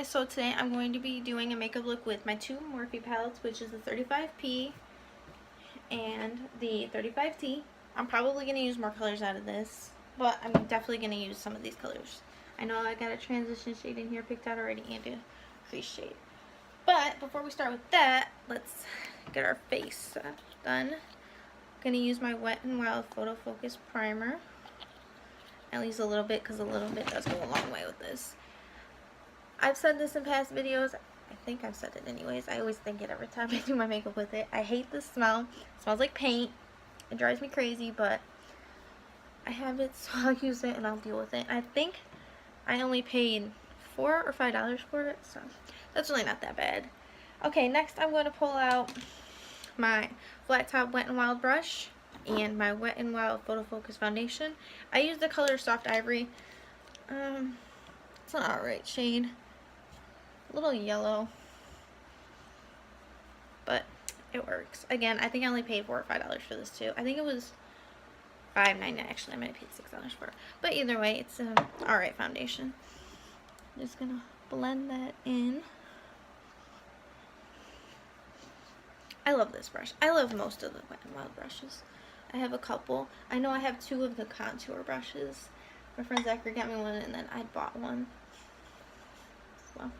so today I'm going to be doing a makeup look with my two Morphe palettes, which is the 35P and the 35T. I'm probably going to use more colors out of this, but I'm definitely going to use some of these colors. I know I got a transition shade in here picked out already and a crease shade. But before we start with that, let's get our face done. I'm going to use my Wet n Wild Photo Focus Primer. At least a little bit, because a little bit does go a long way with this. I've said this in past videos. I think I've said it anyways. I always think it every time I do my makeup with it. I hate the smell. It smells like paint. It drives me crazy, but I have it, so I'll use it and I'll deal with it. I think I only paid $4 or $5 for it, so that's really not that bad. Okay, next I'm going to pull out my flat top Wet n Wild brush and my Wet n Wild Photo Focus foundation. I use the color Soft Ivory. It's an alright shade. A little yellow, but it works. Again, I think I only paid $4 or $5 for this too. I think it was $5.99. Actually, I might have paid $6 for it. But either way, it's an alright foundation. I'm just gonna blend that in. I love this brush. I love most of the Wet n Wild brushes. I have a couple. I know I have 2 of the contour brushes. My friend Zachary got me one, and then I bought one. So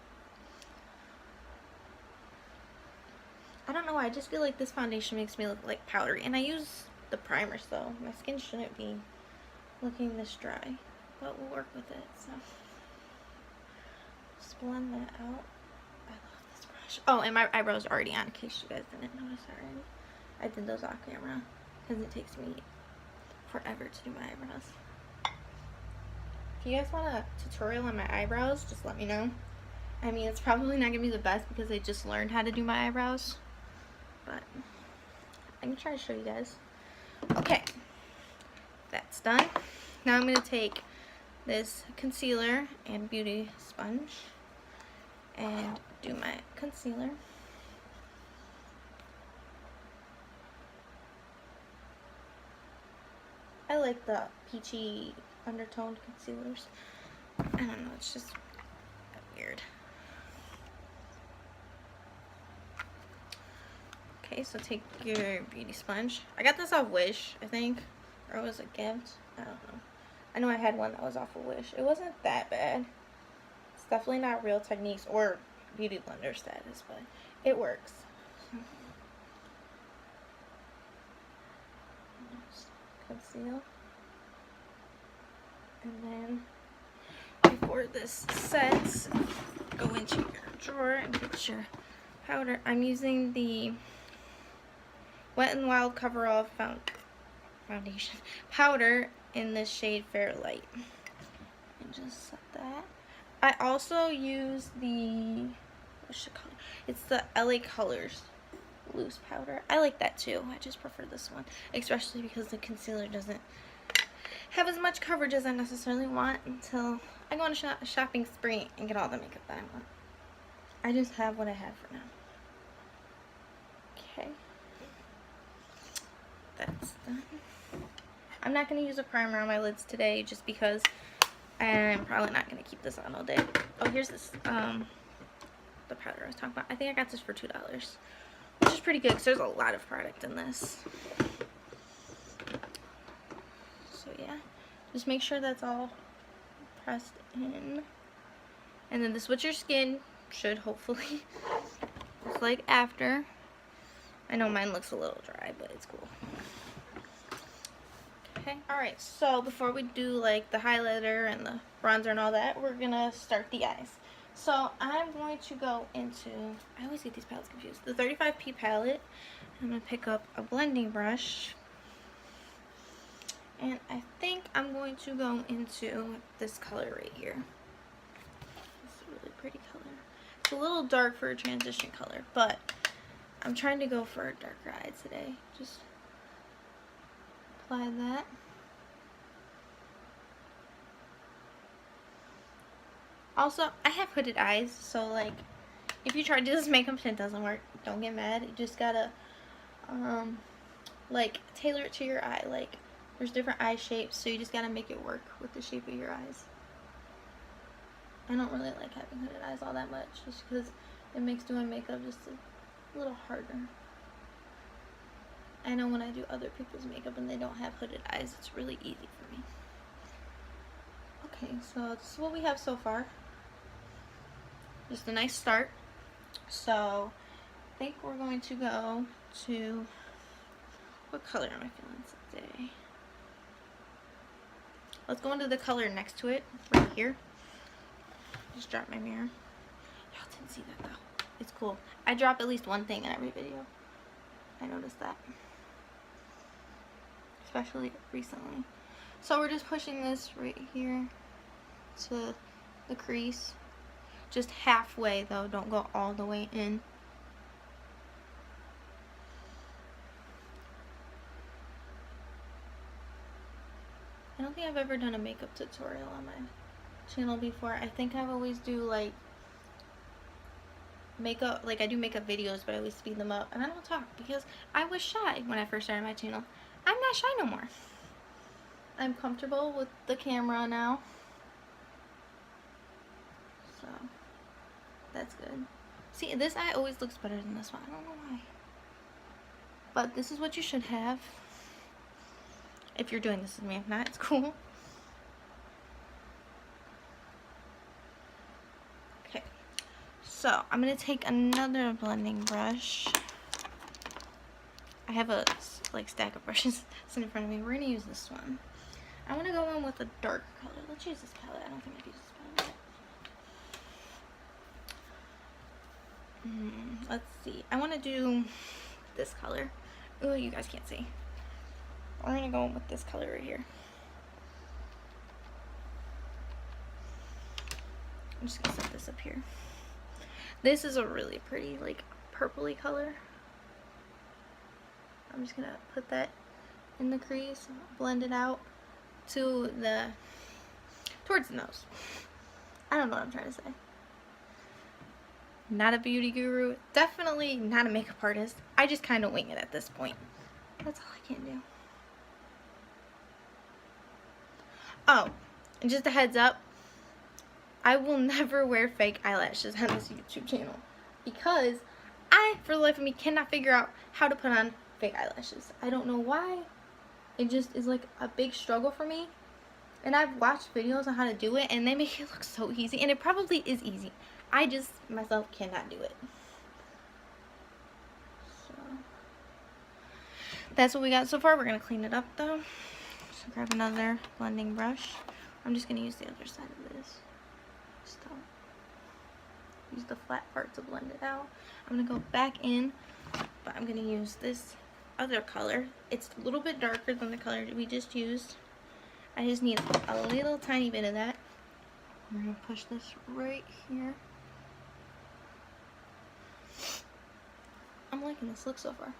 I don't know why, I just feel like this foundation makes me look like powdery. And I use the primer, so my skin shouldn't be looking this dry. But we'll work with it, so. Just blend that out. I love this brush. Oh, and my eyebrows are already on, in case you guys didn't notice already. I did those off camera, because it takes me forever to do my eyebrows. If you guys want a tutorial on my eyebrows, just let me know. I mean, it's probably not going to be the best because I just learned how to do my eyebrows. But I can try to show you guys. Okay, that's done. Now I'm going to take this concealer and beauty sponge and do my concealer. I like the peachy undertoned concealers. I don't know, it's just weird. Okay, so take your beauty sponge. I got this off Wish, I think, or it was a gift. I don't know. I know I had one that was off of Wish. It wasn't that bad. It's definitely not Real Techniques or Beauty Blender status, but it works. Conceal. And then, before this sets, go into your drawer and get your powder. I'm using the Wet n Wild Coverall foundation powder in this shade Fair Light. And just set that. I also use the, what's the color? It's the LA Colors loose powder. I like that too. I just prefer this one, especially because the concealer doesn't have as much coverage as I necessarily want until I go on a shopping spree and get all the makeup that I want. I just have what I have for now. Okay. That's done. I'm not going to use a primer on my lids today just because I'm probably not going to keep this on all day. Oh, here's this, the powder I was talking about. I think I got this for $2, which is pretty good because there's a lot of product in this. So yeah, just make sure that's all pressed in. And then this is what your skin should hopefully look like after. I know mine looks a little dry, but it's cool. Okay, alright, so before we do like the highlighter and the bronzer and all that, we're gonna start the eyes. So I'm going to go into, I always get these palettes confused, the 35P palette. I'm going to pick up a blending brush. And I think I'm going to go into this color right here. It's a really pretty color. It's a little dark for a transition color, but I'm trying to go for a darker eye today. Just apply that. Also, I have hooded eyes, so like, if you try to do this makeup and it doesn't work, don't get mad. You just gotta, like, tailor it to your eye. Like, there's different eye shapes, so you just gotta make it work with the shape of your eyes. I don't really like having hooded eyes all that much, just because it makes doing makeup just a little harder. I know when I do other people's makeup and they don't have hooded eyes, it's really easy for me. Okay, so this is what we have so far. Just a nice start. So I think we're going to go to, what color am I feeling today? Let's go into the color next to it, right here. Just dropped my mirror. Y'all didn't see that though. It's cool. I drop at least one thing in every video. I noticed that. Especially recently. So we're just pushing this right here to the crease. Just halfway though, don't go all the way in. I don't think I've ever done a makeup tutorial on my channel before. I think I always do like makeup, like I do makeup videos, but I always speed them up and I don't talk because I was shy when I first started my channel. I'm not shy no more. I'm comfortable with the camera now, so that's good. See, this eye always looks better than this one. I don't know why, but this is what you should have if you're doing this with me. If not, it's cool. Okay, so I'm gonna take another blending brush. I have a like stack of brushes sitting in front of me. We're gonna use this one. I want to go in with a dark color. Let's use this palette. I don't think I've used this palette. Let's see. I want to do this color. Oh, you guys can't see. We're gonna go in with this color right here. I'm just gonna set this up here. This is a really pretty, like, purpley color. I'm just gonna put that in the crease, blend it out to towards the nose. I don't know what I'm trying to say. Not a beauty guru, definitely not a makeup artist. I just kind of wing it at this point. That's all I can do. Oh, and just a heads up, I will never wear fake eyelashes on this YouTube channel because I, for the life of me, cannot figure out how to put on fake eyelashes. I don't know why. It just is like a big struggle for me. And I've watched videos on how to do it and they make it look so easy. And it probably is easy. I just, myself, cannot do it. So, that's what we got so far. We're going to clean it up though. So grab another blending brush. I'm just going to use the other side of this. Just don't use the flat part to blend it out. I'm going to go back in, but I'm going to use this other color. It's a little bit darker than the color we just used. I just need a little tiny bit of that. We're going to push this right here. I'm liking this look so far.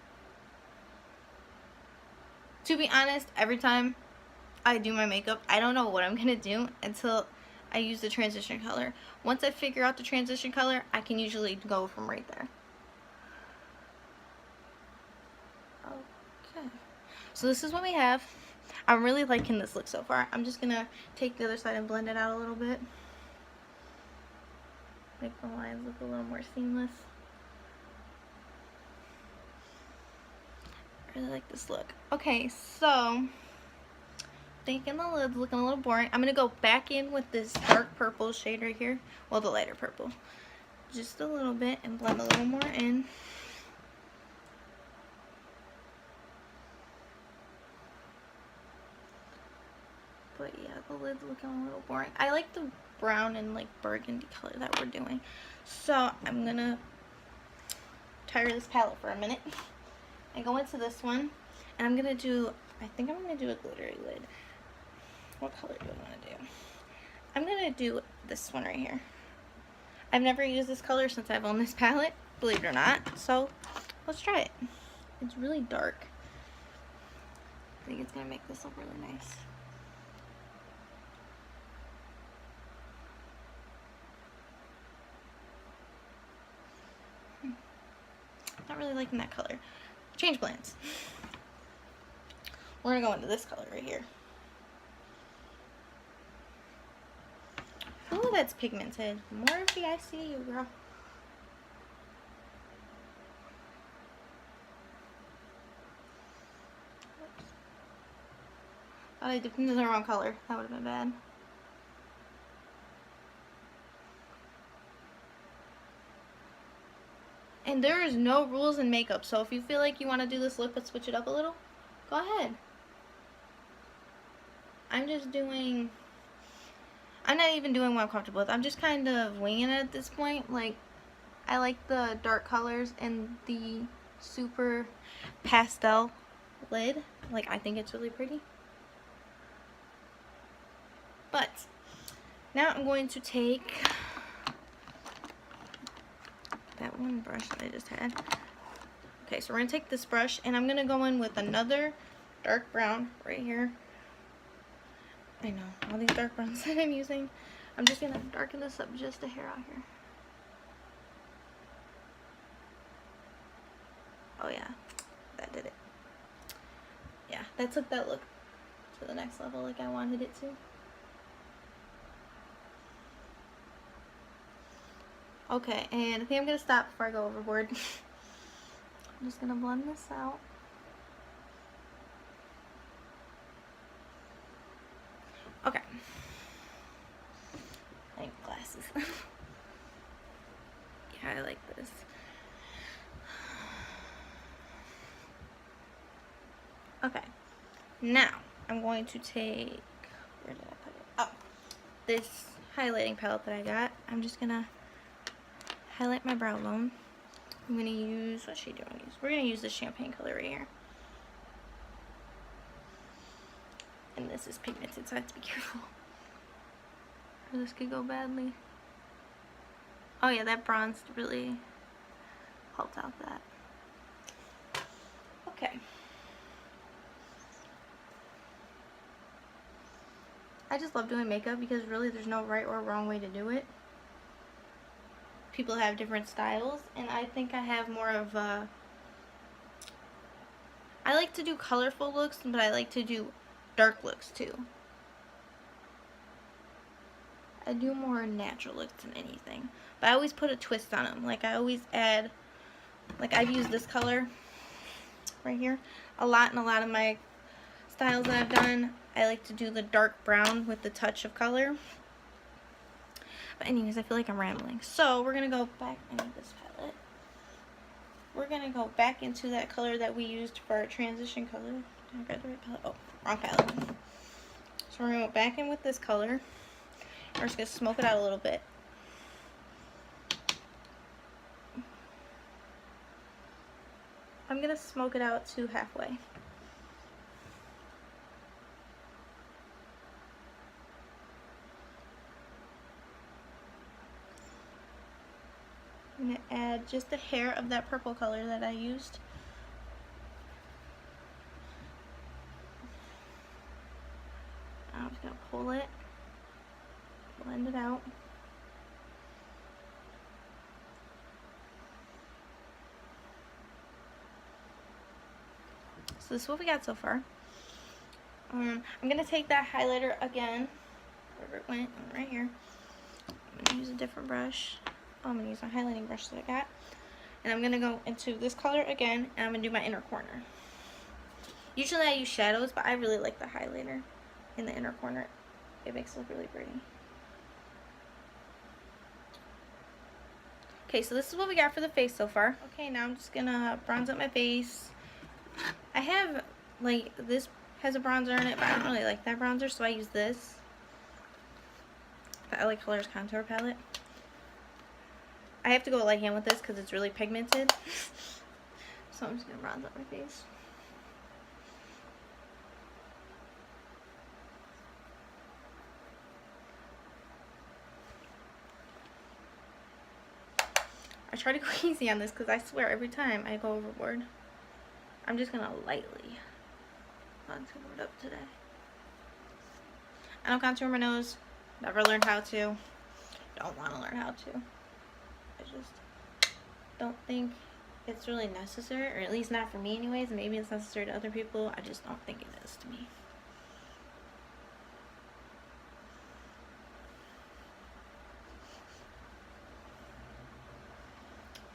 To be honest, every time I do my makeup, I don't know what I'm going to do until I use the transition color. Once I figure out the transition color, I can usually go from right there. Okay. So this is what we have. I'm really liking this look so far. I'm just going to take the other side and blend it out a little bit. Make the lines look a little more seamless. I really like this look. Okay, so thinking the lid's looking a little boring. I'm going to go back in with this dark purple shade right here. Well, the lighter purple. Just a little bit and blend a little more in. But yeah, the lid's looking a little boring. I like the brown and like burgundy color that we're doing. So I'm gonna tire this palette for a minute and go into this one. And I'm gonna do, I think I'm gonna do a glittery lid. What color do I want to do? I'm gonna do this one right here. I've never used this color since I've owned this palette, believe it or not. So let's try it. It's really dark. I think it's gonna make this look really nice. Not really liking that color. Change blends. We're gonna go into this color right here. Ooh, that's pigmented. Morphe, I see you, girl. Thought I dipped into the wrong color. That would have been bad. And there is no rules in makeup, so if you feel like you want to do this look but switch it up a little, go ahead. I'm not even doing what I'm comfortable with. I'm just kind of winging it at this point. Like, I like the dark colors and the super pastel lid. Like, I think it's really pretty. But now I'm going to take that one brush that I just had. Okay, so we're gonna take this brush and I'm gonna go in with another dark brown right here. I know, all these dark browns that I'm using. I'm just gonna darken this up just a hair out here. Oh yeah, that did it. Yeah, that took that look to the next level like I wanted it to. Okay, and I think I'm gonna stop before I go overboard. I'm just gonna blend this out. Okay. I need glasses. Yeah, I like this. Okay. Now, I'm going to take, where did I put it? Oh, this highlighting palette that I got. I'm just gonna highlight my brow bone. I'm gonna use, what shade do I use? We're gonna use the champagne color right here. And this is pigmented, so I have to be careful. Or this could go badly. Oh yeah, that bronze really helped out that. Okay. I just love doing makeup because really there's no right or wrong way to do it. People have different styles, and I think I have more of a, I like to do colorful looks, but I like to do dark looks too. I do more natural looks than anything, but I always put a twist on them. Like I always add, like I've used this color right here a lot in a lot of my styles that I've done. I like to do the dark brown with the touch of color. But anyways, I feel like I'm rambling. So we're going to go back into this palette. We're going to go back into that color that we used for our transition color. Did I grab the right palette? Oh, wrong palette. So we're going to go back in with this color. We're just going to smoke it out a little bit. I'm going to smoke it out to halfway. I'm going to add just a hair of that purple color that I used. I'm just going to pull it, blend it out. So this is what we got so far. I'm going to take that highlighter again, wherever it went, right here. I'm going to use a different brush. I'm going to use my highlighting brush that I got. And I'm going to go into this color again, and I'm going to do my inner corner. Usually I use shadows, but I really like the highlighter in the inner corner. It makes it look really pretty. Okay, so this is what we got for the face so far. Okay, now I'm just going to bronze up my face. I have, like, this has a bronzer in it, but I don't really like that bronzer, so I use this. But I like Colors Contour Palette. I have to go light hand with this because it's really pigmented. So I'm just going to bronze up my face. I try to go easy on this because I swear every time I go overboard. I'm just going to lightly contour it up today. I don't contour my nose. Never learned how to. Don't want to learn how to. I just don't think it's really necessary, or at least not for me anyways. Maybe it's necessary to other people. I just don't think it is to me.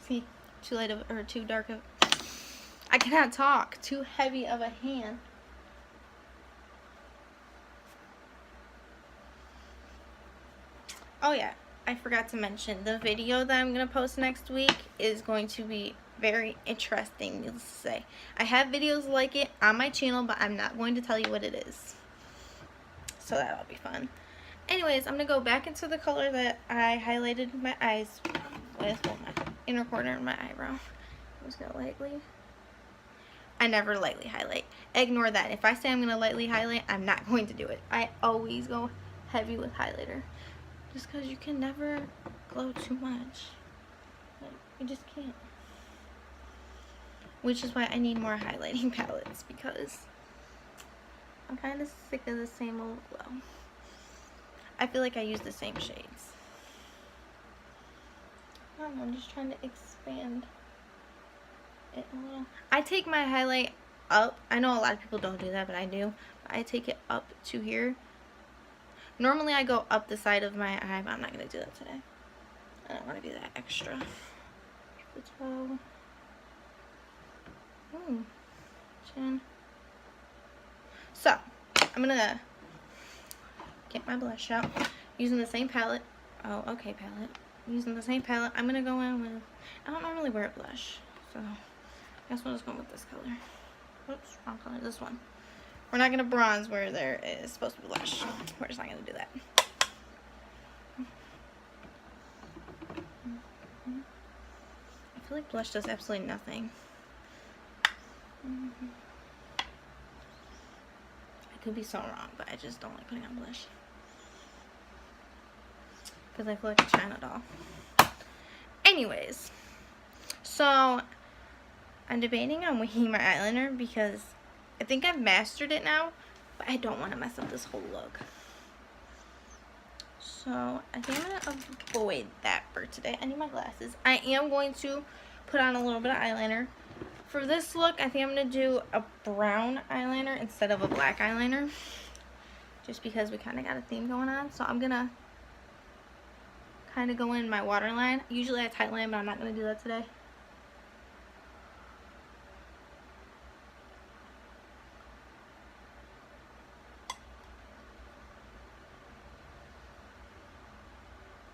See, too light of, or too dark of, I cannot talk. Too heavy of a hand. Oh yeah, I forgot to mention, the video that I'm going to post next week is going to be very interesting, needless to say. I have videos like it on my channel, but I'm not going to tell you what it is. So that'll be fun. Anyways, I'm going to go back into the color that I highlighted my eyes with, well, my inner corner of my eyebrow. I'm just going to lightly. I never lightly highlight. Ignore that. If I say I'm going to lightly highlight, I'm not going to do it. I always go heavy with highlighter. Just because you can never glow too much. Like, you just can't. Which is why I need more highlighting palettes, because I'm kind of sick of the same old glow. I feel like I use the same shades. I don't know, I'm just trying to expand it a little. I take my highlight up. I know a lot of people don't do that, but I do. I take it up to here. Normally I go up the side of my eye, but I'm not going to do that today. I don't want to do that extra. The toe. Ooh. Chin. So, I'm going to get my blush out. Using the same palette. Oh, okay, palette. Using the same palette, I'm going to go in with, I don't normally wear a blush, so I guess we'll just go with this color. Oops, wrong color. This one. We're not going to bronze where there is supposed to be blush. We're just not going to do that. I feel like blush does absolutely nothing. I could be so wrong, but I just don't like putting on blush. Because I feel like a China doll. Anyways. So, I'm debating on winging my eyeliner because I think I've mastered it now, but I don't want to mess up this whole look. So, I think I'm going to avoid that for today. I need my glasses. I am going to put on a little bit of eyeliner. For this look, I think I'm going to do a brown eyeliner instead of a black eyeliner. Just because we kind of got a theme going on. So, I'm going to kind of go in my waterline. Usually I tightline, but I'm not going to do that today.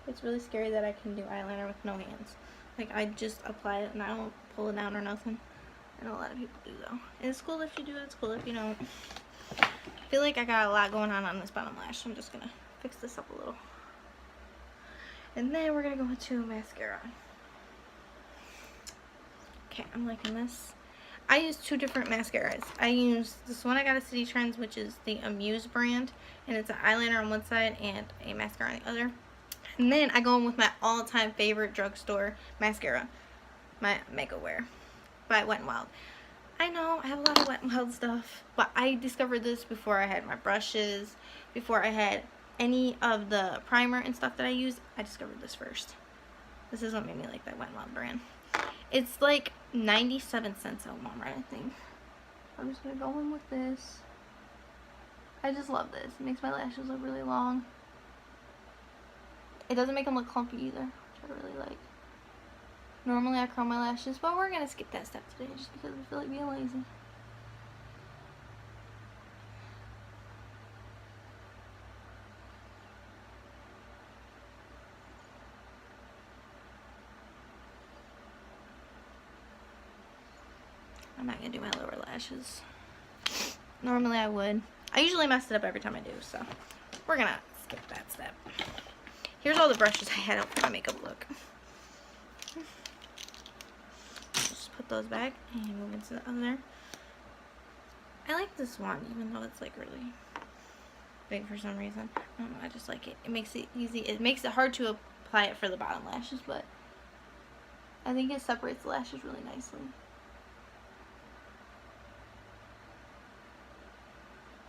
It's really scary that I can do eyeliner with no hands. Like, I just apply it and I don't pull it down or nothing. I know a lot of people do though. And it's cool if you do it, it's cool if you don't. I feel like I got a lot going on this bottom lash, so I'm just gonna fix this up a little. And then we're gonna go into mascara. Okay, I'm liking this. I use two different mascaras. I use this one I got at City Trends, which is the Amuse brand, and it's an eyeliner on one side and a mascara on the other. And then I go in with my all-time favorite drugstore mascara, my Makeup Wear by Wet n Wild. I know I have a lot of Wet n Wild stuff, but I discovered this before I had my brushes, before I had any of the primer and stuff that I use. I discovered this first. This is what made me like that Wet n Wild brand. It's like 97 cents at Walmart, I think. I'm just going to go in with this. I just love this. It makes my lashes look really long. It doesn't make them look clumpy either, which I really like. Normally I curl my lashes, but we're going to skip that step today just because I feel like being lazy. I'm not going to do my lower lashes. Normally I would. I usually mess it up every time I do, so we're going to skip that step. Here's all the brushes I had out for my makeup look. Just put those back and move into the other. I like this one, even though it's like really big for some reason. I don't know, I just like it. It makes it easy. It makes it hard to apply it for the bottom lashes, but I think it separates the lashes really nicely.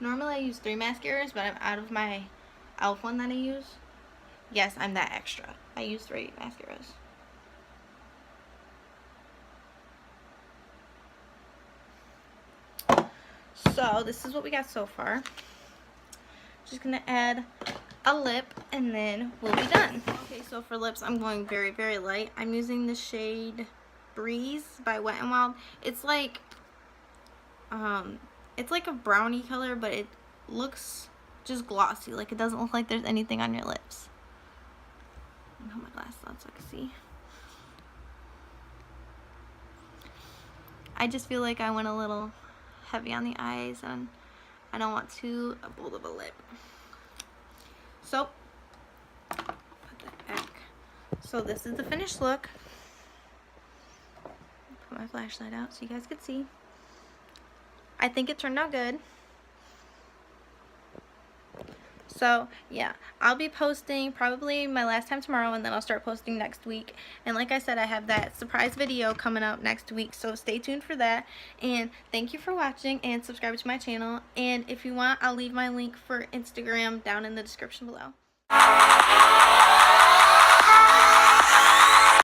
Normally I use 3 mascaras, but I'm out of my e.l.f. one that I use. Yes, I'm that extra. I use 3 mascaras. So, this is what we got so far. Just going to add a lip, and then we'll be done. Okay, so for lips, I'm going very, very light. I'm using the shade Breeze by Wet n Wild. It's like a brownie color, but it looks just glossy. Like, it doesn't look like there's anything on your lips. I'll put my glasses on so I can see. I just feel like I went a little heavy on the eyes, and I don't want too bold of a lip. So, put that back. So this is the finished look. Put my flashlight out so you guys can see. I think it turned out good. So yeah, I'll be posting probably my last time tomorrow, and then I'll start posting next week. And like I said, I have that surprise video coming up next week, so stay tuned for that. And thank you for watching, and subscribe to my channel. And if you want, I'll leave my link for Instagram down in the description below.